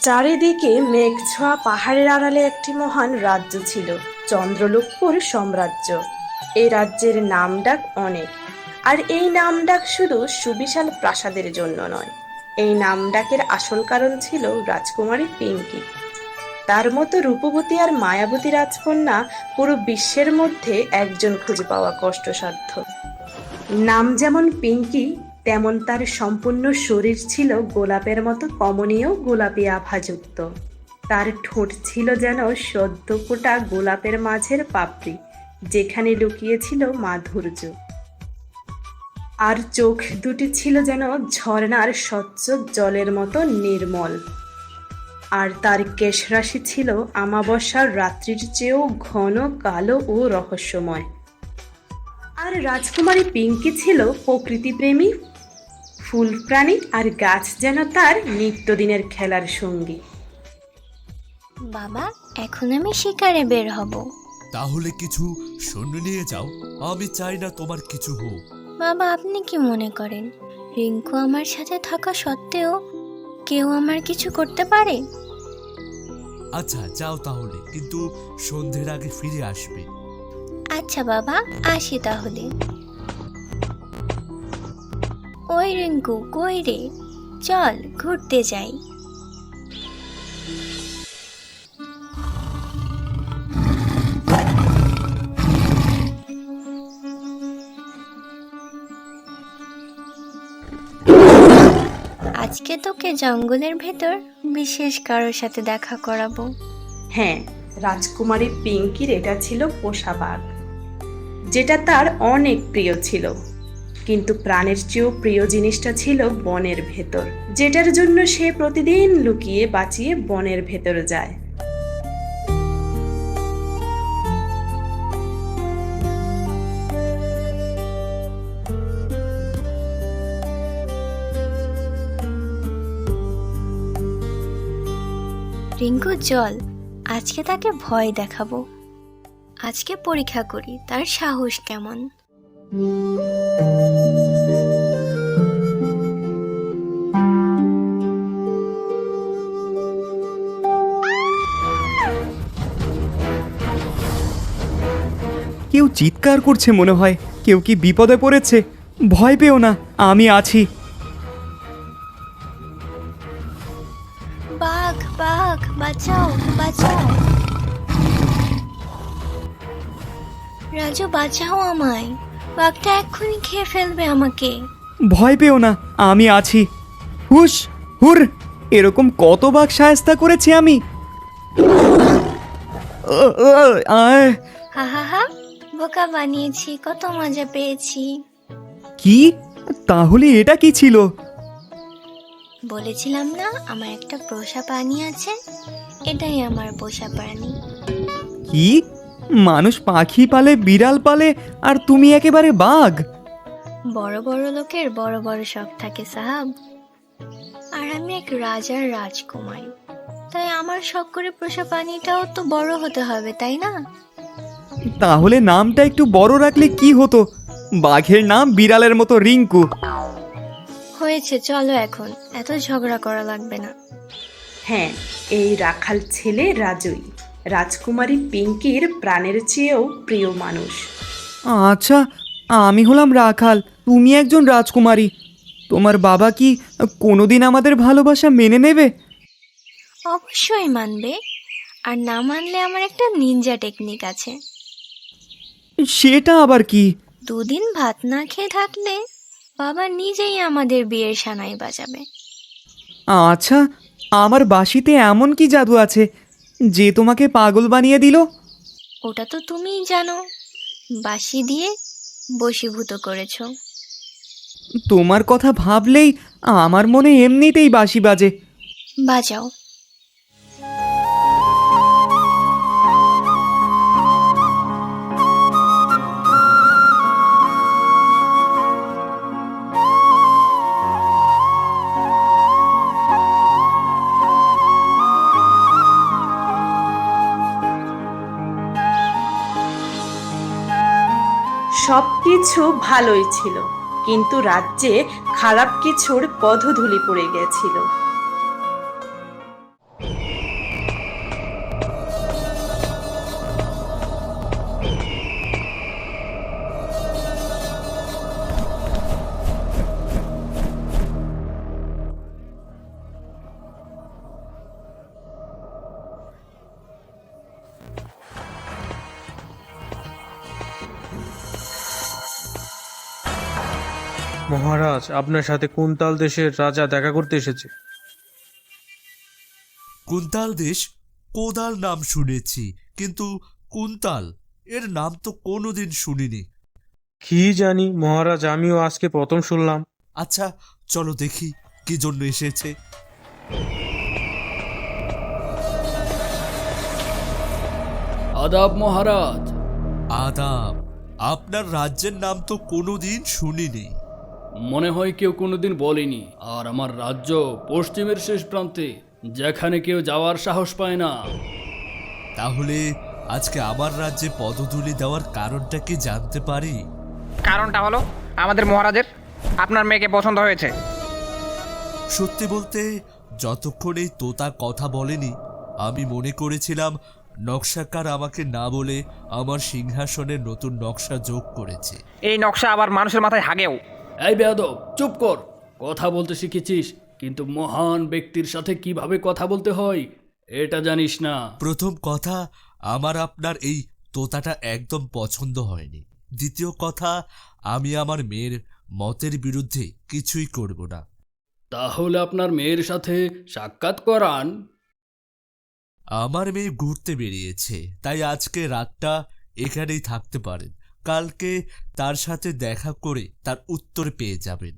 চারিদিকে মেঘছোয়া পাহাড়ের আড়ালে একটি মহান রাজ্য ছিল, চন্দ্রলোকপুর সাম্রাজ্য। এই রাজ্যের নামডাক অনেক। আর এই নামডাক শুধু সুবিশাল প্রাসাদের জন্য নয়, এই নামডাকের আসল কারণ ছিল রাজকুমারী পিঙ্কি। তার মতো রূপবতী আর মায়াবতী রাজকন্যা পুরো বিশ্বের মধ্যে একজন খুঁজে পাওয়া কষ্টসাধ্য। নাম যেমন পিঙ্কি, তেমন তার সম্পূর্ণ শরীর ছিল গোলাপের মতো কমনীয় গোলাপি আভাযুক্ত। তার ঠোঁট ছিল যেন সদ্য ফোটা গোলাপের মাঝের পাপড়ি, যেখানে লুকিয়েছিল মাধুর্য। আর চোখ দুটি ছিল যেন ঝর্ণার স্বচ্ছ জলের মতো নির্মল। আর তার কেশরাশি ছিল আমাবস্যার রাত্রির চেয়েও ঘন, কালো ও রহস্যময়। আর রাজকুমারী পিঙ্কি ছিল প্রকৃতিপ্রেমী, ফুল প্রাণী আর গাছ যেন তার নিত্যদিনের খেলার সঙ্গী। বাবা, এখন আমি শিকারে বের হব। তাহলে কিছু সৈন্য নিয়ে যাও, আমি চাই না তোমার কিছু হোক। বাবা, আপনি কি মনে করেন রিঙ্কু আমার সাথে থাকা সত্ত্বেও কেউ আমার কিছু করতে পারে? আচ্ছা যাও তাহলে, কিন্তু সন্ধ্যের আগে ফিরে আসবে। আচ্ছা বাবা, আসি তাহলে। ওই রিঙ্কু, কই রে? চল ঘুরতে যাই। আজকে তোকে জঙ্গলের ভেতর বিশেষ কারোর সাথে দেখা করাবো। হ্যাঁ, রাজকুমারী পিঙ্কির এটা ছিল পোষা বাঘ, যেটা তার অনেক প্রিয় ছিল। কিন্তু প্রাণের চেয়েও প্রিয় জিনিসটা ছিল বনের ভেতর, যেটার জন্য সে প্রতিদিন লুকিয়ে বাঁচিয়ে বনের ভেতর যায়। রিঙ্কু চল, আজকে তাকে ভয় দেখাবো। আজকে পরীক্ষা করি তার সাহস কেমন। কেউ চিৎকার করছে মনে হয়। কেউ কি বিপদে পড়েছে? ভয় পেও না, আমি আছি। বাঘ, বাঘ, বাঁচাও, বাঁচাও। রাজু, বাঁচাও আমায়। বাঘটা এক্ষুনি খেয়ে ফেলবে আমাকে। ভয় পেও না, আমি আছি। হুশ, হুর, এরকম কত বাঘ শায়েস্তা করেছি আমি। আয়। হা হা হা, বোকা বানিয়েছি, কত মজা পেয়েছি। কি? তাহলে এটা কি ছিল? বলেছিলাম না আমার একটা পোষা প্রাণী আছে, এটাই আমার পোষা প্রাণী। কি? মানুষ পাখি পালে, বিড়াল পালে, আর তুমি একেবারে বাঘ? বড় বড় লোকের বড় বড় শখ থাকে সাহাব। আর আমি এক রাজার রাজকুমারী, তাই আমার শখ করে পোষা প্রাণীটাও তো বড় হতে হবে, তাই না? তাহলে নামটা একটু বড় রাখলে কি হতো? বাঘের নাম বিড়ালের মতো রিঙ্কু। হয়েছে, চলো এখন, এত ঝগড়া করা লাগবে না। হ্যাঁ, এই রাখাল ছেলে রাজুই রাজকুমারী পিঙ্কির প্রাণের চেয়েও প্রিয় মানুষ। আচ্ছা, আমি হলাম রাখাল, তুমি একজন রাজকুমারী। তোমার বাবা কি কোনোদিন আমাদের ভালোবাসা মেনে নেবে? অবশ্যই মানবে। আর না মানলে আমার একটা নিনজা টেকনিক আছে। সেটা আবার কি? দুদিন ভাত না খেয়ে থাকলে বাবা নিজেই আমাদের বিয়ের সানাই বাজাবে। আচ্ছা, আমার বাঁশিতে এমন কি জাদু আছে যে তোমাকে পাগল বানিয়ে দিল? ওটা তো তুমিই জানো, বাঁশি দিয়ে বশীভূত করেছো। তোমার কথা ভাবলেই আমার মনে এমনিতেই বাঁশি বাজে। বাজাও। সবকিছু ভালোই ছিল, কিন্তু রাজ্যে খারাপ কিছুর পদধূলি পড়ে গেছিল। মহারাজ, আপনার সাথে কুন্তাল দেশের রাজা দেখা করতে এসেছে। কুন্তাল দেশ? কোদাল নাম শুনেছি, কিন্তু কুন্তাল এর নাম তো কোনোদিন শুনিনি। কি জানি মহারাজ, আমিও আজকে প্রথম শুনলাম। আচ্ছা, চলো দেখি কি জন্য এসেছে। আদাব মহারাজ। আদাব। আপনার রাজ্যের নাম তো কোনোদিন শুনিনি। মনে হয় কেউ কোনোদিন বলেনি। আর আমার রাজ্য পশ্চিমের শেষ প্রান্তে, যেখানে কেউ যাওয়ার সাহস পায় না। তাহলে আজকে আমার রাজ্যে পদধূলি দেওয়ার কারণটা কি জানতে পারি? কারণটা হলো আমাদের মহারাজের আপনার মেয়েকে পছন্দ হয়েছে। সত্যি বলতে, যতক্ষণ এই তোতা কথা বলেনি আমি মনে করেছিলাম নকশাকার আমাকে না বলে আমার সিংহাসনের নতুন নকশা যোগ করেছে। এই নকশা আবার মানুষের মাথায় হাগেও। এই বেয়াদব, চুপ কর। কথা বলতে শিখেছিস, কিন্তু মহান ব্যক্তির সাথে কিভাবে কথা বলতে হয় এটা জানিস না। প্রথম কথা, আমার আপনার এই তোতাটা একদম পছন্দ হয়নি। দ্বিতীয় কথা, আমি আমার মেয়ের মতের বিরুদ্ধে কিছুই করব না। তাহলে আপনার মেয়ের সাথে সাক্ষাৎ করান। আমার মেয়ে ঘুরতে বেরিয়েছে, তাই আজকে রাতটা এখানেই থাকতে পারেন। কালকে তার সাথে দেখা করে তার উত্তর পেয়ে যাবেন।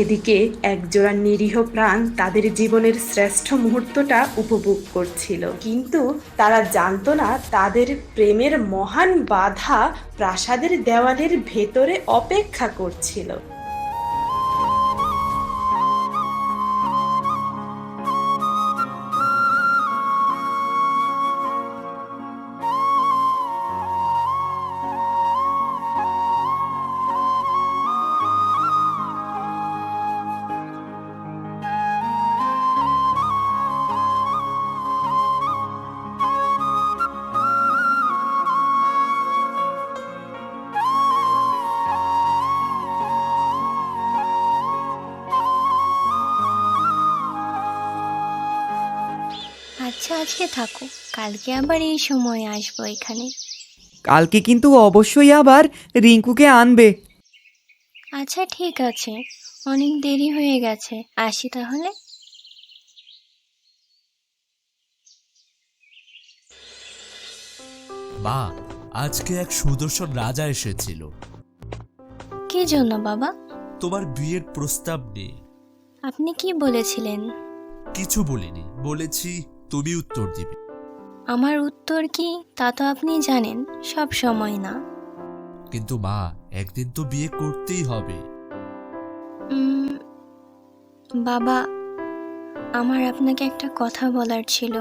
এদিকে একজোড়া নিরীহ প্রাণ তাদের জীবনের শ্রেষ্ঠ মুহূর্তটা উপভোগ করছিল, কিন্তু তারা জানতো না তাদের প্রেমের মহান বাধা প্রাসাদের দেওয়ালের ভেতরে অপেক্ষা করছিল। আচ্ছা, আজকে থাকো, কালকে আবার এই সময় আসবো এখানে। কালকে কিন্তু অবশ্যই আবার রিঙ্কুকে আনবে। আচ্ছা ঠিক আছে, অনেক দেরি হয়ে গেছে, আসি তাহলে। মা, আজকে এক সুদর্শন রাজা এসেছিল। কি জন্য বাবা? তোমার বিয়ের প্রস্তাব নিয়ে। আপনি কি বলেছিলেন? কিছু বলিনি, বলেছি তুমি উত্তর দিবে। আমার উত্তর কি তা তো আপনি জানেন, সব সময় না। কিন্তু মা, একদিন তো বিয়ে করতেই হবে। বাবা, আমার আপনাকে একটা কথা বলার ছিল।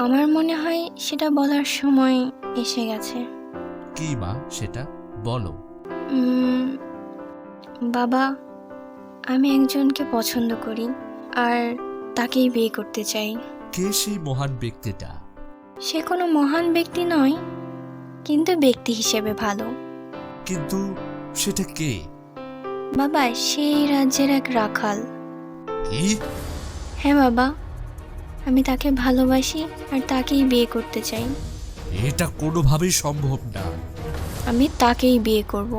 আমার মনে হয় সেটা বলার সময় এসে গেছে। কি মা, সেটা বলো। বাবা, আমি একজনকে পছন্দ করি আর তাকেই বিয়ে করতে চাই। কে সেই মহান ব্যক্তিটা? সে কোনো মহান ব্যক্তি নয়, কিন্তু ব্যক্তি হিসেবে ভালো। কিন্তু সেটা কে? বাবা, সেই রাজ্যের এক রাখাল। কি? হ্যাঁ বাবা, আমি তাকে ভালোবাসি আর তাকেই বিয়ে করতে চাই। এটা কোনোভাবেই সম্ভব না। আমি তাকেই বিয়ে করব।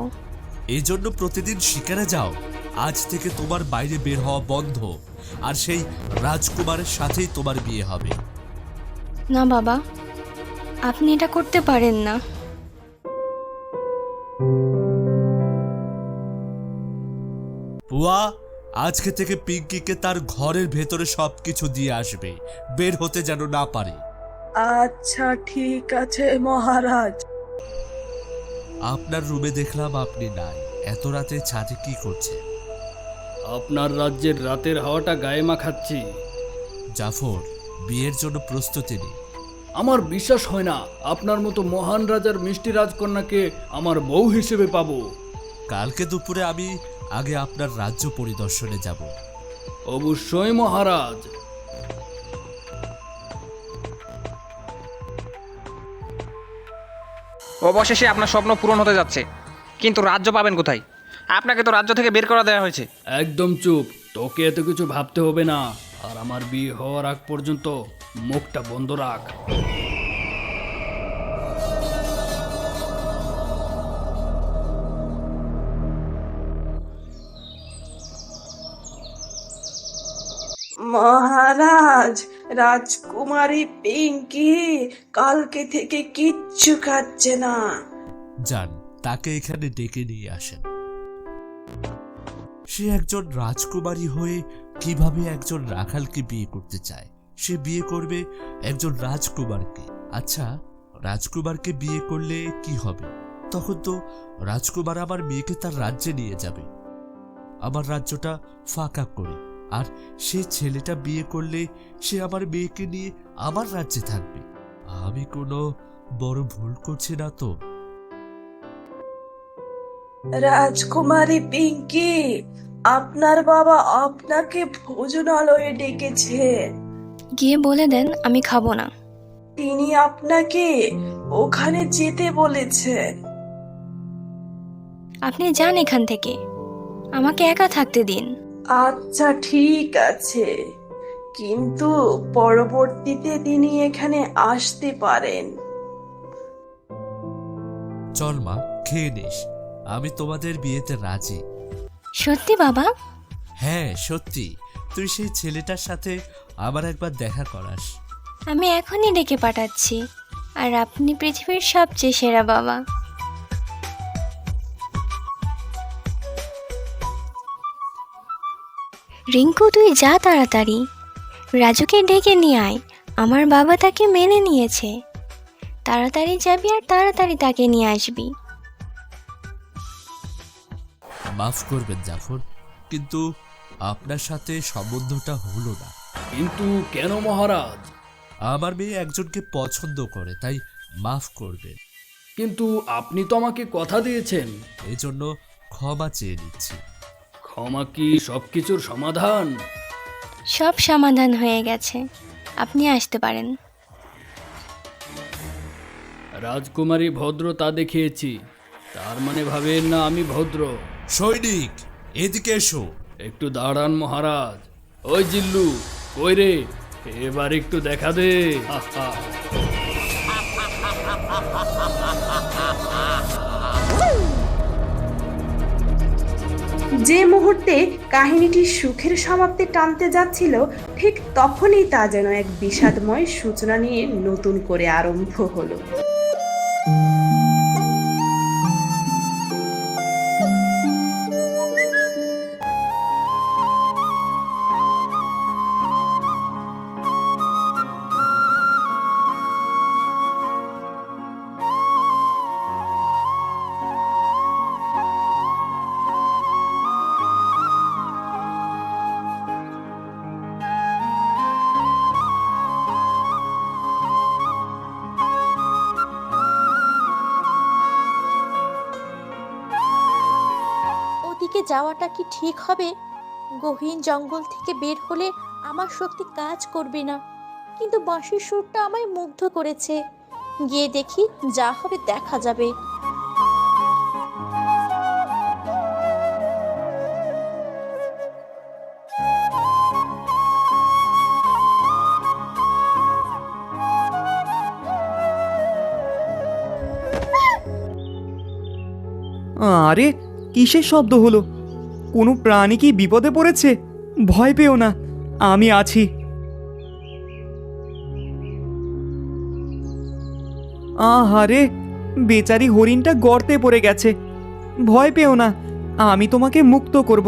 এজন্য প্রতিদিন শিকারে যাও। আজ থেকে তোমার বাইরে বের হওয়া বন্ধ, আর সেই রাজকুমারের সাথেই তোমার বিয়ে হবে। না বাবা, আপনি এটা করতে পারেন না। বুয়া, আজকে থেকে পিঙ্কিকে তার ঘরের ভেতরে সবকিছু দিয়ে আসবে, বের হতে যেন না পারে। আচ্ছা ঠিক আছে মহারাজ। আপনার রুমে দেখলাম আপনি নাই। এত রাতে ছাদে কি করছে? আপনার রাজ্যের রাতের হাওয়াটা গায়ে মাখাচ্ছি। জাফর, বিয়ের জন্য প্রস্তুতি নিন। আমার বিশ্বাস হয় না আপনার মতো মহান রাজার মিষ্টি রাজকন্যাকে আমার বউ হিসেবে পাবো। কালকে দুপুরে আমি আগে আপনার রাজ্য পরিদর্শনে যাব। অবশ্যই মহারাজ। অবশেষে আপনার স্বপ্ন পূরণ হতে যাচ্ছে, কিন্তু রাজ্য পাবেন কোথায়? আপনাকে তো রাজ্য থেকে বের করে দেওয়া হয়েছে। একদম চুপ, তোকে এত কিছু ভাবতে হবে না। আর আমার বিয়ে হওয়ার আগ পর্যন্ত মুখটা বন্ধ রাখ। মহারাজ, রাজকুমারী পিঙ্কি কালকে থেকে কিচ্ছু খাচ্ছে না। যান, তাকে এখানে ডেকে নিয়ে আসেন। সে একজন রাজকুমারী হয়ে কিভাবে একজন রাখালকে বিয়ে করতে চায়? সে বিয়ে করবে একজন রাজকুমারকে। আচ্ছা, রাজকুমারকে বিয়ে করলে কি হবে? তখন তো রাজকুমার আমার মেয়েকে তার রাজ্যে নিয়ে যাবে, আমার রাজ্যটা ফাঁকা করে। আর সে ছেলেটা বিয়ে করলে সে আমার মেয়েকে নিয়ে আমার রাজ্যে থাকবে। আমি কোনো বড় ভুল করছি না তো? রাজকুমারী পিঙ্কি, আপনার বাবা আপনাকে ভোজনালয়ে ডেকেছেন। গিয়ে বলে দেন আমি খাবো না। তিনি আপনাকে ওখানে যেতে বলেছেন। আপনি যান এখান থেকে, আমাকে একা থাকতে দিন। আচ্ছা ঠিক আছে, কিন্তু পরবর্তীতে তিনি এখানে আসতে পারেন। চল মা, খেয়ে নিস। আমি তোমাদের বিয়েতে রাজি। সত্যি বাবা? হ্যাঁ সত্যি। তুই সেই ছেলেটার সাথে আবার একবার দেখা করাস। আমি এখনই ডেকে পাঠাচ্ছি। আর আপনি পৃথিবীর সবচেয়ে সেরা বাবা। রিঙ্কু, তুই যা তাড়াতাড়ি, রাজুকে ডেকে নিয়ে আয়। আমার বাবা তাকে মেনে নিয়েছে। তাড়াতাড়ি যাবি আর তাড়াতাড়ি তাকে নিয়ে আসবি। মাফ করবেন জাফর, কিন্তু আপনার সাথে সম্বন্ধটা হলো না। কিন্তু কেন মহারাজ? আমার মেয়ে একজনকে পছন্দ করে, তাই মাফ করবেন। কিন্তু আপনি তো আমাকে কথা দিয়েছেন। এই জন্য ক্ষমা চেয়ে নিচ্ছি। ক্ষমা কি সবকিছুর সমাধান? সব সমাধান হয়ে গেছে, আপনি আসতে পারেন। রাজকুমারী ভদ্র তা দেখিয়েছি, তার মানে ভাবেন না আমি ভদ্র। সৈনিক, এদিকে এসো। একটু দাঁড়ান মহারাজ। ওই জিল্লু, কই রে? এবার একটু দেখা দে। আহা। যে মুহূর্তে কাহিনীটি সুখের সমাপ্তি টানতে যাচ্ছিল, ঠিক তখনই তা যেন এক বিষাদময় সূচনা নিয়ে নতুন করে আরম্ভ হলো। ওদিকে যাওয়াটা কি ঠিক হবে? গহীন জঙ্গল থেকে বের হলে আমার শক্তি কাজ করবে না, কিন্তু বাঁশির সুরটা আমায় মুগ্ধ করেছে। গিয়ে দেখি, যা হবে দেখা যাবে। আরে, কিসের শব্দ হলো? কোনো প্রাণী কি বিপদে পড়েছে? ভয় পেও না, আমি আছি। আহারে, বেচারি হরিণটা গর্তে পড়ে গেছে। ভয় পেও না, আমি তোমাকে মুক্ত করব।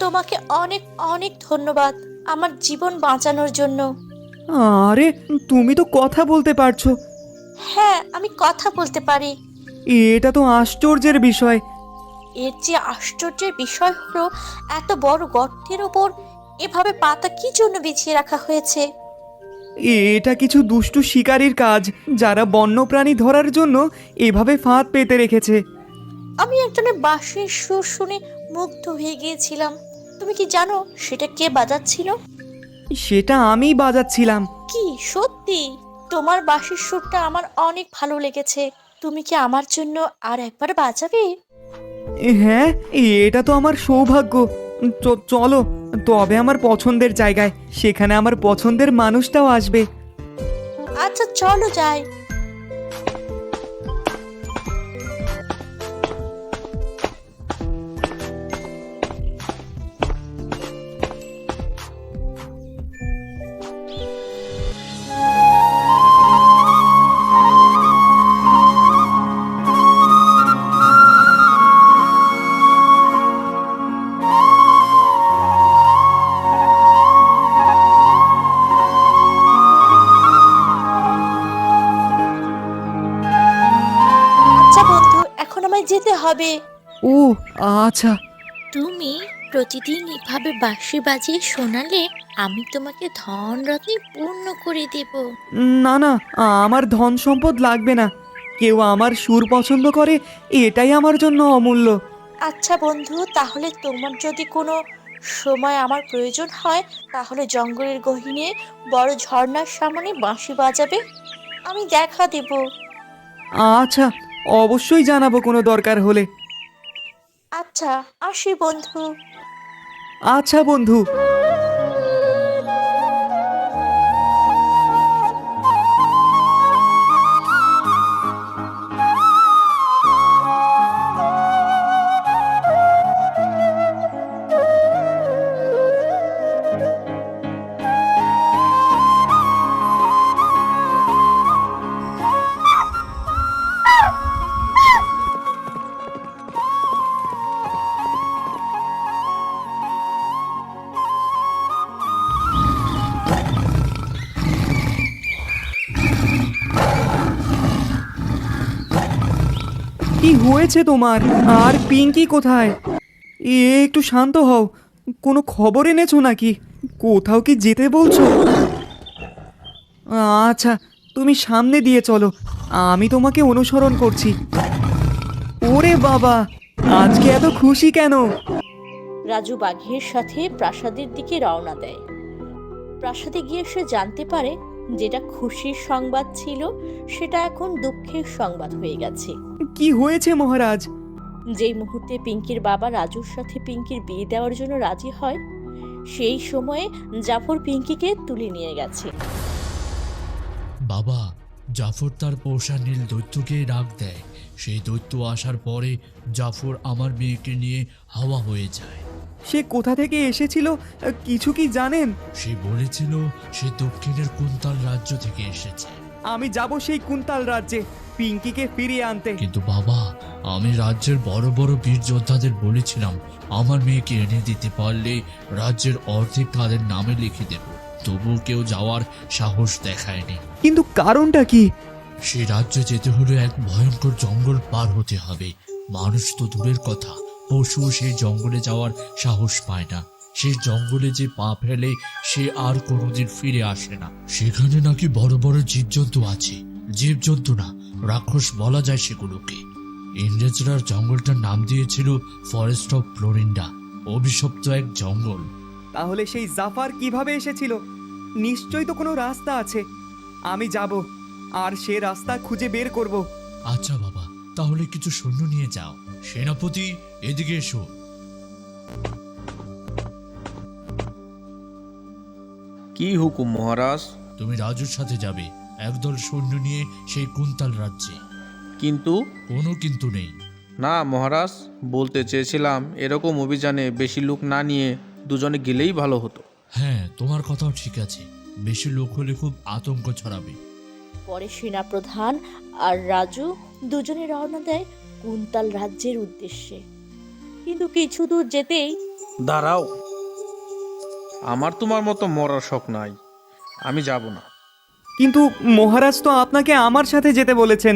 তোমাকে অনেক অনেক ধন্যবাদ আমার জীবন বাঁচানোর জন্য। আরে, তুমি তো কথা বলতে পারছো। হ্যাঁ, আমি কথা বলতে পারি। এটা তো আশ্চর্যের বিষয়। এর যে আশ্চর্যের বিষয় হলো, এত বড় গর্তের ওপর এভাবে পাতা কি জন্য বিছিয়ে রাখা হয়েছে? এটা কিছু দুষ্টু শিকারীর কাজ, যারা বন্যপ্রাণী ধরার জন্য এভাবে ফাঁদ পেতে রেখেছে। আমি একজনের বাঁশির সুর শুনে মুগ্ধ হয়ে গিয়েছিলাম। তুমি কি জানো সেটা কে বাজাচ্ছিল? সেটা আমিই বাজাচ্ছিলাম। কি সত্যি? তোমার বাঁশির সুরটা আমার অনেক ভালো লেগেছে। তুমি কি আমার জন্য আর একবার বাজাবে? হ্যাঁ, এটা তো আমার সৌভাগ্য। চলো তবে আমার পছন্দের জায়গায়, সেখানে আমার পছন্দের মানুষটাও আসবে। আচ্ছা চলো যাই। হবে। ও আচ্ছা। তুমি প্রতিদিন এভাবে বাঁশি বাজিয়ে শোনালে আমি তোমাকে ধন রত্নে পূর্ণ করে দেব। না না, আমার ধন সম্পদ লাগবে না। কেউ আমার সুর পছন্দ করে, এটাই আমার জন্য অমূল্য। আচ্ছা বন্ধু, তাহলে তোমার যদি কোনো সময় আমার প্রয়োজন হয় তাহলে জঙ্গলের গহীনে বড় ঝর্ণার সামনে বাঁশি বাজাবে, আমি দেখা দেব। আচ্ছা, অবশ্যই জানাবো কোনো দরকার হলে। আচ্ছা, আসি বন্ধু। আচ্ছা বন্ধু। কি হয়েছে তোমার? আর পিঙ্কি কোথায়? একটু শান্ত হও। কোনো খবর এনেছো নাকি? কোথাও কি যেতে বলছো? আচ্ছা, তুমি সামনে দিয়ে চলো, আমি তোমাকে অনুসরণ করছি। ওরে বাবা, আজকে এত খুশি কেন? রাজু বাঘের সাথে প্রাসাদের দিকে রওনা দেয়। প্রাসাদে গিয়ে সে জানতে পারে যেটা খুশির সংবাদ ছিল সেটা এখন দুঃখের সংবাদ হয়ে গেছে। কি হয়েছে মহারাজ? যেই মুহূর্তে পিঙ্কির বাবা রাজুর সাথে পিঙ্কির বিয়ে দেওয়ার জন্য রাজি হয়, সেই সময়ে জাফর পিঙ্কিকে তুলে নিয়ে গেছে। বাবা, জাফর তার পোষা নীল দৈত্যকে ডাক দেয়। সেই দৈত্য আসার পরে জাফর আমার মেয়েকে নিয়ে হাওয়া হয়ে যায়। সে কোথা থেকে এসেছিল কিছু কি জানেন? সে বলেছিল সে দক্ষিণের কুন্তল রাজ্য থেকে এসেছে। আমি যাব সেই কুন্তল রাজ্যে পিঙ্কিকে ফিরিয়ে আনতে। কিন্তু বাবা, আমি রাজ্যের বড় বড় বীর যোদ্ধাদের বলেছিলাম আমার মেয়েকে এনে দিতে পারলে রাজ্যের অর্ধেক তাদের নামে লিখে দেব, তবুও কেউ যাওয়ার সাহস দেখায়নি। কিন্তু কারণটা কি? সেই রাজ্যে যেতে হলে এক ভয়ঙ্কর জঙ্গল পার হতে হবে। মানুষ তো দূরের কথা, পশু সেই জঙ্গলে যাওয়ার সাহস পায় না। সেই জঙ্গলে যে পা ফেলে সে আর কোনোদিন ফিরে আসে না। সেখানে নাকি বড় বড় জীবজন্তু আছে। জীবজন্তু না, রাক্ষস বলা যায় সেগুলোকে। ইংরেজরা জঙ্গলটার নাম দিয়েছিল ফরেস্ট অফ ফ্লোরিন্ডা, অভিশপ্ত এক জঙ্গল। তাহলে সেই জাফার কিভাবে এসেছিল? নিশ্চয়ই তো কোনো রাস্তা আছে। আমি যাব আর সে রাস্তা খুঁজে বের করব। আচ্ছা বাবা, তাহলে কিছু সৈন্য নিয়ে যাও। সেনাপতি, এদিকে এসো। কি হুকুম মহারাজ? তুমি রাজুর সাথে যাবে একদল সৈন্য নিয়ে সেই কুন্তল রাজ্যে। কিন্তু কোনো কিন্তু নেই। না মহারাজ, বলতে চেয়েছিলাম এরকম অভিযানে বেশি লোক না নিয়ে দুজনে গেলেই ভালো হতো। হ্যাঁ, তোমার কথাও ঠিক আছে। বেশি লোক হলে খুব আতঙ্ক ছড়াবে। পরে সেনাপ্রধান আর রাজু দুজনে রওনা দেয় কুন্তল রাজ্যের উদ্দেশ্যে। কিন্তু কিছু দূর যেতেই দাঁড়াও, আমার তোমার মতো মরার শখ নাই, আমি যাব না। কিন্তু মহারাজ তো আপনাকে আমার সাথে যেতে বলেছেন।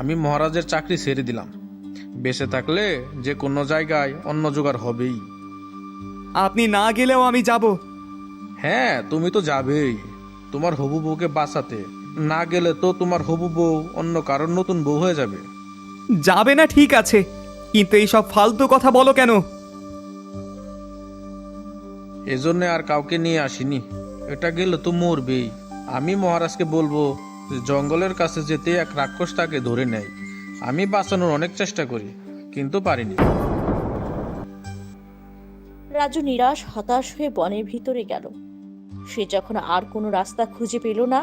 আমি মহারাজের চাকরি ছেড়ে দিলাম। বেঁচে থাকলে যে কোনো জায়গায় অন্য জোগাড় হবেই। আপনি না গেলেও আমি যাব। হ্যাঁ, তুমি তো যাবেই তোমার হবু বউকে বাঁচাতে। না গেলে তো তোমার হবু বউ অন্য কারোর নতুন বউ হয়ে যাবে। যাবে না ঠিক আছে, কিন্তু এইসব ফালতু কথা বলো কেন? এজন্য আর কাউকে নিয়ে আসিনি। এটা গেলে তো মরবেই। আমি মহারাজকে বলবো যে জঙ্গলের কাছে যেতে এক রাক্ষস তাকে ধরে নেয়। আমি বাঁচানোর অনেক চেষ্টা করি, কিন্তু পারিনি। রাজু নিরাশ হতাশ হয়ে বনের ভিতরে গেল। সে যখন আর কোনো রাস্তা খুঁজে পেল না,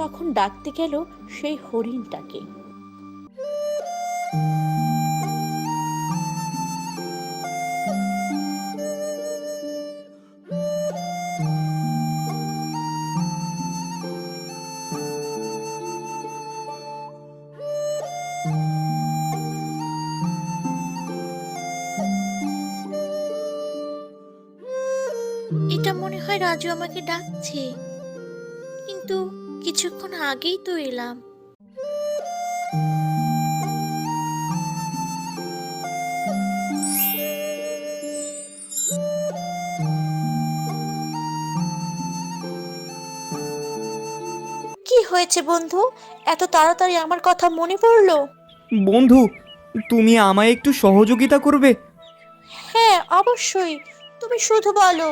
তখন ডাকতে গেল সেই হরিণটাকে। এটা মনে হয় রাজু আমাকে ডাকছে, কিন্তু কিছুক্ষণ আগেই তো এলাম। হয়েছে বন্ধু, এত তাড়াতাড়ি আমার কথা মনে পড়লো? বন্ধু, তুমি আমায় একটু সহযোগিতা করবে? হ্যাঁ অবশ্যই, তুমি শুধু বলো।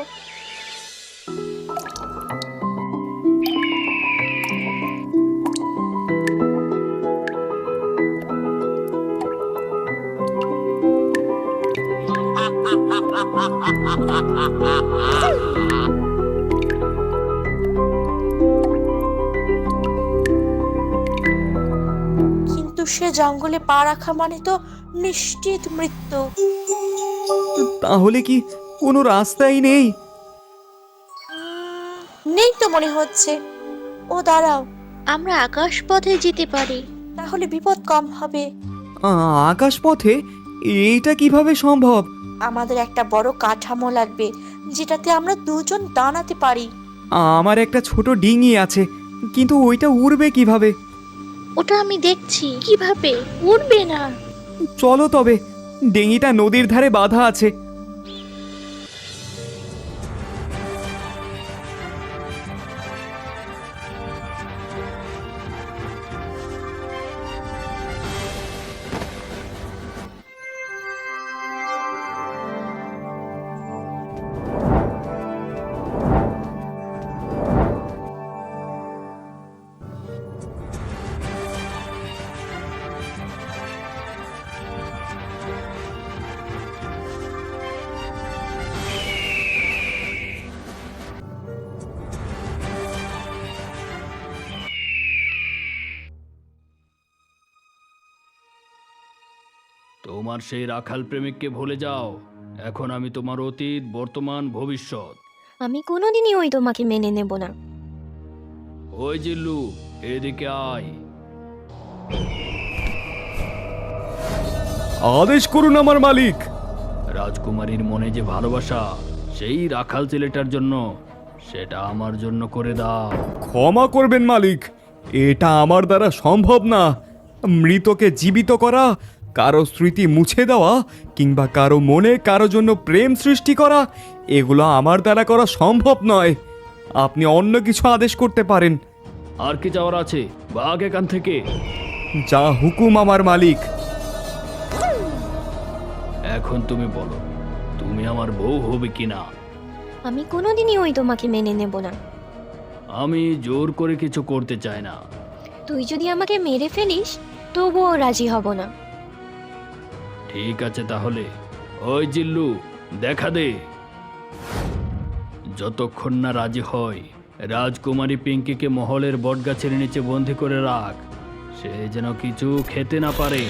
কিন্তু সে জঙ্গলে পা রাখা মানে তো নিশ্চিত মৃত্যু। তাহলে কি কোনো রাস্তাই নেই? নেই তো মনে হচ্ছে। ও দাঁড়াও, আমরা আকাশ পথে যেতে পারি, তাহলে বিপদ কম হবে। আকাশপথে? এইটা কিভাবে সম্ভব? আমাদের একটা বড় কাঠামো লাগবে, যেটাতে আমরা দুজন দাঁড়াতে পারি। আমার একটা ছোট ডিঙি আছে, কিন্তু ওইটা উড়বে কিভাবে? ওটা আমি দেখছি, কিভাবে উঠবে না। চলো তবে, ডিঙিটা নদীর ধারে বাঁধা আছে। তোমার সেই রাখাল প্রেমিককে ভুলে যাও। এখন আমি তোমার অতীত, বর্তমান, ভবিষ্যৎ। আমি কোনোদিনই ওই তোমাকে মেনে নেব না। ওই জিল্লু, এদিকে আয়। আদেশ করুন আমার মালিক। রাজকুমারীর মনে যে ভালোবাসা সেই রাখাল ছেলেটার জন্য, সেটা আমার জন্য করে দাও। ক্ষমা করবেন মালিক, এটা আমার দ্বারা সম্ভব না। মৃতকে জীবিত করা, কারো স্মৃতি মুছে দেওয়া, কিংবা কারো মনে কারো জন্য প্রেম সৃষ্টি করা, এগুলো আমার দ্বারা করা সম্ভব নয়। আপনি অন্য কিছু আদেশ করতে পারেন। আর কি যাওয়ার আছে? ভাগ এখান থেকে। যা হুকুম আমার মালিক। এখন তুমি বলো, তুমি আমার বউ হবে কিনা? আমি কোনোদিনই ওই তোমাকে মেনে নেব না। আমি জোর করে কিছু করতে চাই না। তুই যদি আমাকে মেরে ফেলিস তবুও রাজি হব না। ঠিক আছে তাহলে, ওই জিল্লু, দেখা দে। যতক্ষণ না রাজি হয়, রাজকুমারী পিঙ্কিকে মহলের বটগাছের নিচে বন্দি করে রাখ। সে যেন কিছু খেতে না পারে,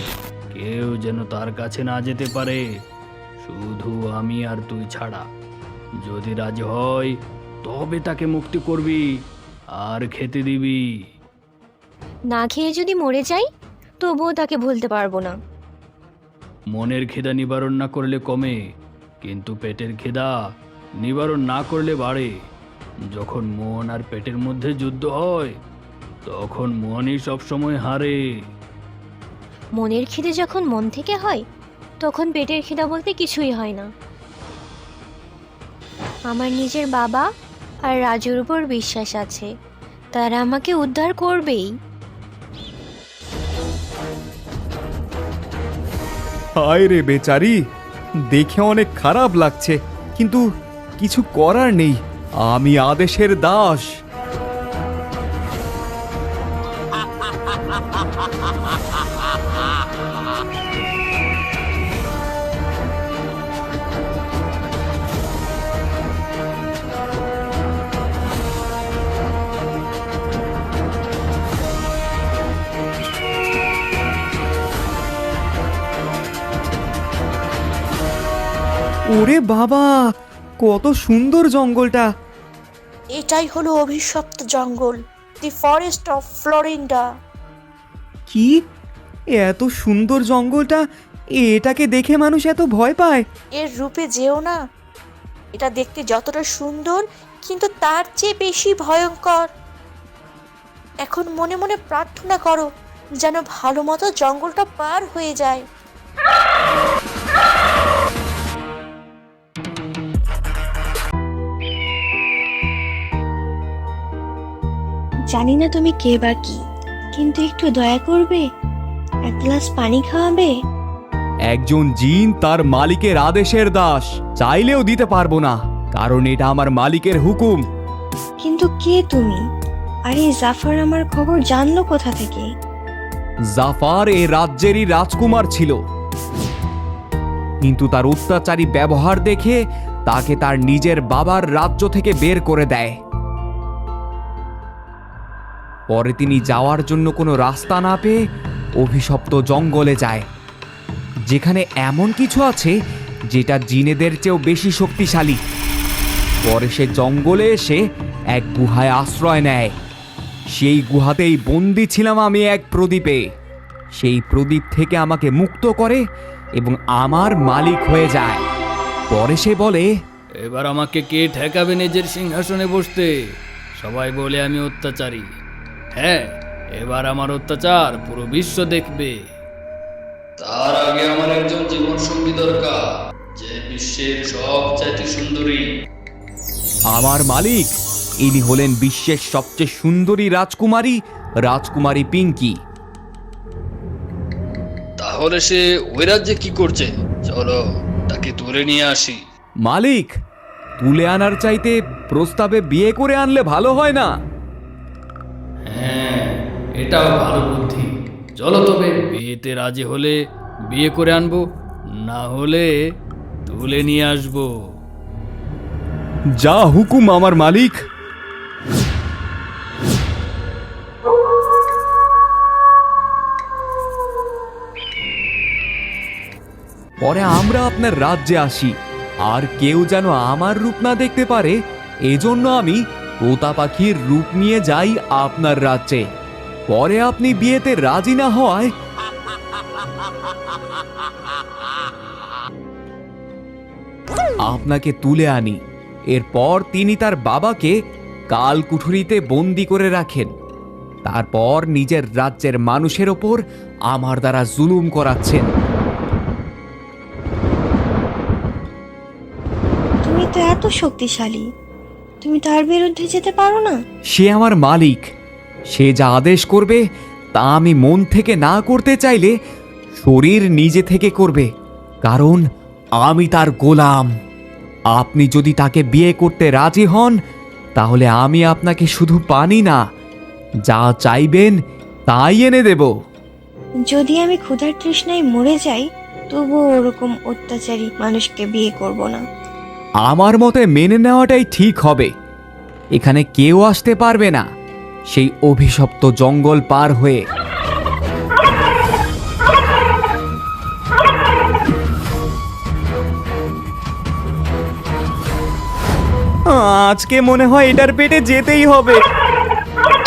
কেউ যেন তার কাছে না যেতে পারে, শুধু আমি আর তুই ছাড়া। যদি রাজি হয় তবে তাকে মুক্তি করবি আর খেতে দিবি। না খেয়ে যদি মরে যাই তবুও তাকে ভুলতে পারবো না। মনের খিদা নিবারণ না করলে কমে, কিন্তু পেটের খিদা নিবারণ না করলে বাড়ে। যখন মন আর পেটের মধ্যে যুদ্ধ হয়, তখন মনই সবসময় হারে। মনের খিদে যখন মন থেকে হয়, তখন পেটের খিদা বলতে কিছুই হয় না। আমার নিজের বাবা আর রাজুর উপর বিশ্বাস আছে, তারা আমাকে উদ্ধার করবেই। হায় রে বেচারি, দেখে অনেক খারাপ লাগছে, কিন্তু কিছু করার নেই। আমি আদেশের দাস। ওরে বাবা, কত সুন্দর জঙ্গলটা! এটাই হলো অভিশপ্ত জঙ্গল, দি ফরেস্ট অফ ফ্লোরিন্ডা। কি এত সুন্দর জঙ্গলটা, এটাকে দেখে মানুষ এত ভয় পায়? এর রূপে যেও না, এটা দেখতে যতটা সুন্দর কিন্তু তার চেয়ে বেশি ভয়ঙ্কর। এখন মনে মনে প্রার্থনা করো যেন ভালো মতো জঙ্গলটা পার হয়ে যায়। জানি না তুমি কে বা কি, কিন্তু একটু দয়া করবে, এক গ্লাস পানি খাওয়াবে। একজন জিন তার মালিকের আদেশের দাস, চাইলেও দিতে পারবো না, কারণ এটা আমার মালিকের হুকুম। কিন্তু কে তুমি? আর এই জাফর আমার খবর জানলো কোথা থেকে? জাফর এই রাজ্যেরই রাজকুমার ছিল, কিন্তু তার অত্যাচারী ব্যবহার দেখে তাকে তার নিজের বাবার রাজ্য থেকে বের করে দেয়। পরে তিনি যাওয়ার জন্য কোনো রাস্তা না পেয়ে অভিশপ্ত জঙ্গলে যায়, যেখানে এমন কিছু আছে যেটা জিনেদের চেয়েও বেশি শক্তিশালী। পরে সে জঙ্গলে এসে এক গুহায় আশ্রয় নেয়। সেই গুহাতেই বন্দি ছিলাম আমি এক প্রদীপে। সেই প্রদীপ থেকে আমাকে মুক্ত করে এবং আমার মালিক হয়ে যায়। পরে সে বলে, এবার আমাকে কে ঠেকাবে নিজের সিংহাসনে বসতে? সবাই বলে আমি অত্যাচারী। হ্যাঁ, এবার আমার অত্যাচার পুরো বিশ্ব দেখবে। তার আগে আমার একজন জীবন সঙ্গী দরকার, যে বিশ্বের সবচাইতে সুন্দরী। আমার মালিক, ইনি হলেন বিশ্বের সবচেয়ে সুন্দরী রাজকুমারী, রাজকুমারী পিঙ্কি। তাহলে সে ওই রাজ্যে কি করছে? চলো তাকে তুলে নিয়ে আসি। মালিক, তুলে আনার চাইতে প্রস্তাবে বিয়ে করে আনলে ভালো হয় না? হ্যাঁ, এটাও ভালো বুদ্ধি। চলো তবে, বিয়েতে রাজি হলে বিয়ে করে আনবো, না হলে তুলে নিয়ে আসবো। যা হুকুম আমার মালিক। পরে আমরা আপনার রাজ্যে আসি, আর কেউ যেন আমার রূপ না দেখতে পারে, এজন্য আমি তোতা পাখির রূপ নিয়ে যাই আপনার রাজ্যে। পরে আপনি বিয়েতে রাজি না হওয়ায় আপনাকে তুলে আনি। এরপর তিনি তার বাবাকে কালকুঠুরিতে বন্দি করে রাখেন। তারপর নিজের রাজ্যের মানুষের ওপর আমার দ্বারা জুলুম করাচ্ছেন। তুমি তো এত শক্তিশালী, তুমি তার বিরুদ্ধে যেতে পারো না? সে আমার মালিক, সে যা আদেশ করবে তা আমি মন থেকে না করতে চাইলে শরীর নিজে থেকে করবে, কারণ আমি তার গোলাম। আপনি যদি তাকে বিয়ে করতে রাজি হন, তাহলে আমি আপনাকে শুধু পানি না, যা চাইবেন তাই এনে দেব। যদি আমি ক্ষুধার তৃষ্ণায় মরে যাই, তবুও ওরকম অত্যাচারী মানুষকে বিয়ে করব না। আমার মতে মেনে নেওয়াটাই ঠিক হবে। এখানে কেউ আসতে পারবে না সেই অভিশপ্ত জঙ্গল পার হয়ে। আজকে মনে হয় এটার পেটে যেতেই হবে।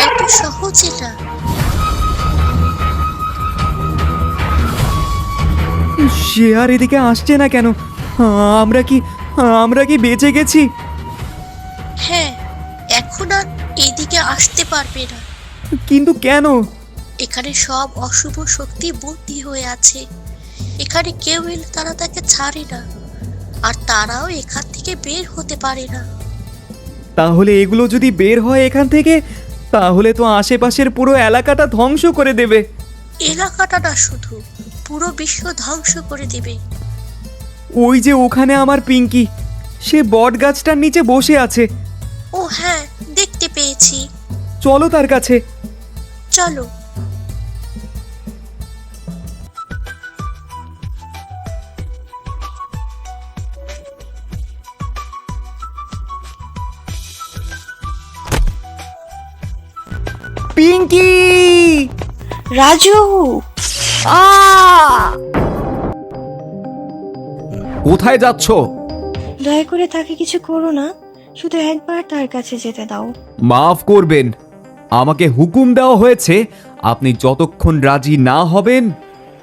এত সহজ এটা? সে আর এদিকে আসছে না কেন? আমরা কি বেঁচে গেছি? হ্যাঁ, এখন আর এদিকে আসতে পারবে না। কিন্তু কেন? এখানে সব অশুভ শক্তি বন্দী হয়ে আছে। এখানে কেউ এলে তারা তাকে ছাড়ে না, আর তারাও এখান থেকে বের হতে পারে না। তাহলে এগুলো যদি বের হয় এখান থেকে, তাহলে তো আশেপাশের পুরো এলাকাটা ধ্বংস করে দেবে। এলাকাটা না, শুধু পুরো বিশ্ব ধ্বংস করে দেবে। ওই যে ওখানে আমার পিঙ্কি, সে বট গাছটার নিচে বসে আছে। ও হ্যাঁ, দেখতে পেয়েছি। চলো তার কাছে। চলো। পিঙ্কি! রাজু! কোথায় যাচ্ছ? দয়া করে তাকে কিছু করো না, শুধু একবার তার কাছে যেতে দাও। মাফ করবেন, আমাকে হুকুম দেওয়া হয়েছে আপনি যতক্ষণ রাজি না হবেন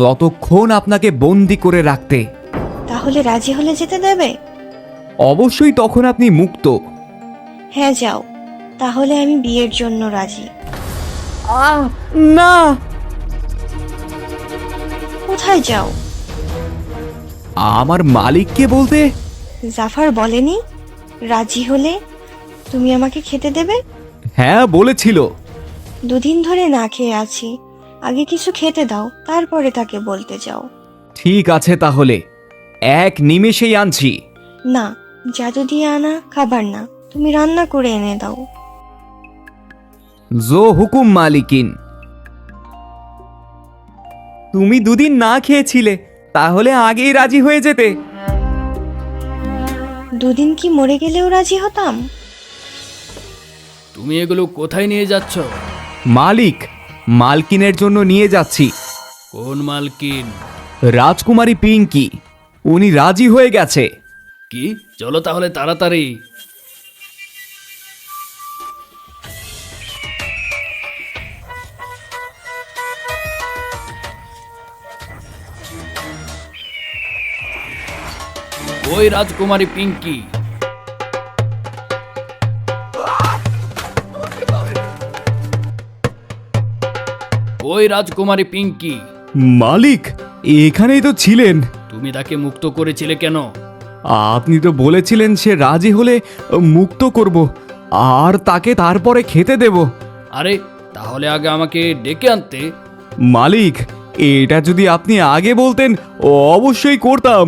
ততক্ষণ আপনাকে বন্দি করে রাখতে। তাহলে রাজি হলে যেতে দেবে? অবশ্যই তখন আপনি মুক্ত। হ্যাঁ, যাও। তাহলে আমি বিয়ের জন্য রাজি। না! কোথায় যাও? আমার মালিককে বলতে। জাফর বলেনি রাজি হলে তুমি আমাকে খেতে দেবে? হ্যাঁ, বলেছিল। দুদিন ধরে না খেয়ে আছি, আগে কিছু খেতে দাও, তারপরে তাকে বলতে যাও। ঠিক আছে তাহলে, এক নিমেষেই আনছি। না, জাদু দিয়ে আনা খাবার না, তুমি রান্না করে এনে দাও। জো হুকুম মালিকিন। তুমি দুদিন না খেয়েছিলে, তাহলে আগেই রাজি হয়ে যেতে। দুদিন কি মরে গেলেও রাজি হতাম? তুমি এগুলো কোথায় নিয়ে যাচ্ছ? মালিক, মালকিনের জন্য নিয়ে যাচ্ছি। কোন মালকিন? রাজকুমারী পিঙ্কি, উনি রাজি হয়ে গেছে। কি? চলো তাহলে তাড়াতাড়ি। ওই রাজকুমারী পিঙ্কি, ওই রাজকুমারী পিঙ্কি, মালিক, এখানেই তো ছিলেন। তুমি তাকে মুক্ত করেছিলে কেন? আপনি তো বলেছিলেন সে রাজি হলে মুক্ত করব, আর তাকে তারপরে খেতে দেব। আরে তাহলে আগে আমাকে ডেকে আনতে। মালিক, এটা যদি আপনি আগে বলতেন অবশ্যই করতাম।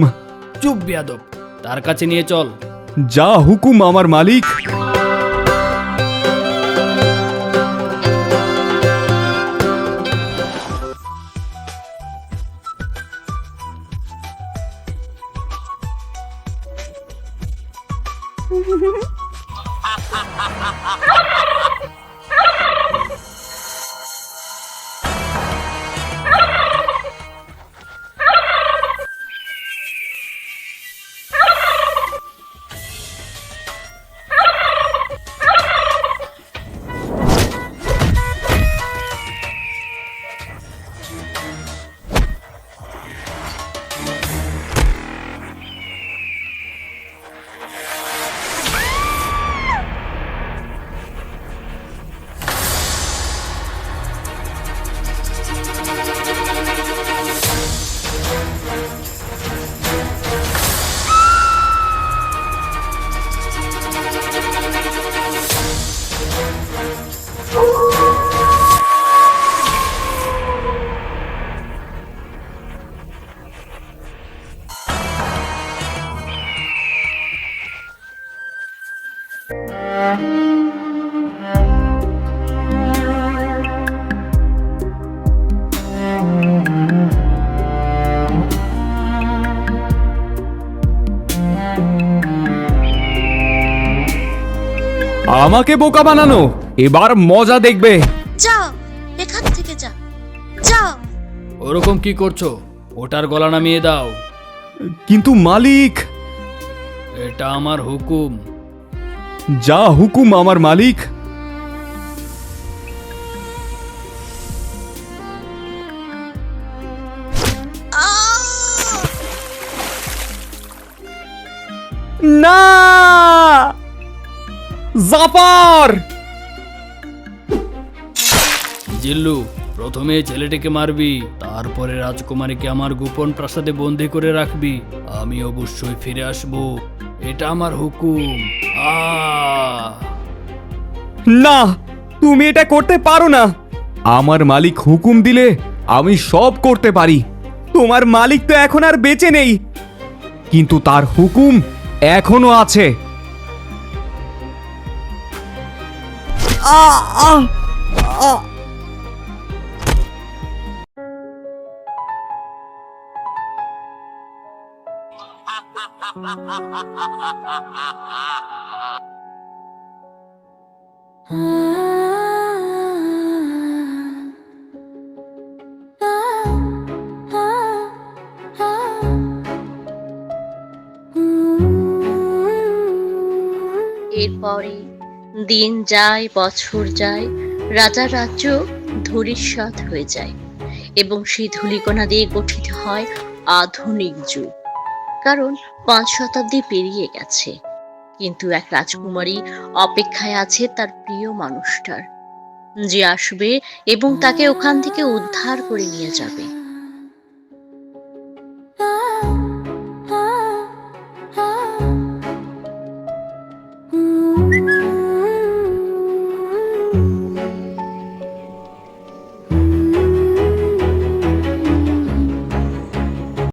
চুপ বেয়াদব, তার কাছে নিয়ে চল। যা হুকুম আমার মালিক। আমাকে বোকা বানানো, এবার মজা দেখবে। যা, এখান থেকে যা, যা। ওরকম কি করছো? ওটার গলা নামিয়ে দাও। কিন্তু মালিক। এটা আমার হুকুম। যা হুকুম আমার মালিক। না, জাফর! জিল্লু, প্রথমে ছেলেটিকে মারবি, তারপরে রাজকুমারীকে আমার গোপন প্রাসাদে বন্দি করে রাখবি। আমি অবশ্যই ফিরে আসব, এটা আমার হুকুম। না, তুমি এটা করতে পারো না। আমার মালিক হুকুম দিলে আমি সব করতে পারি। তোমার মালিক তো এখন আর বেঁচে নেই, কিন্তু তার হুকুম এখনো আছে। এরপরে দিন যায়, বছর যায়, রাজার রাজ্য ধূলিসাৎ হয়ে যায় এবং সেই ধূলিকণা দিয়ে গঠিত হয় আধুনিক যুগ। কারণ 5 শতাব্দী পেরিয়ে গেছে, কিন্তু এক রাজকুমারী অপেক্ষায় আছে তার প্রিয় মানুষটার, যে আসবে এবং তাকে ওখান থেকে উদ্ধার করে নিয়ে যাবে।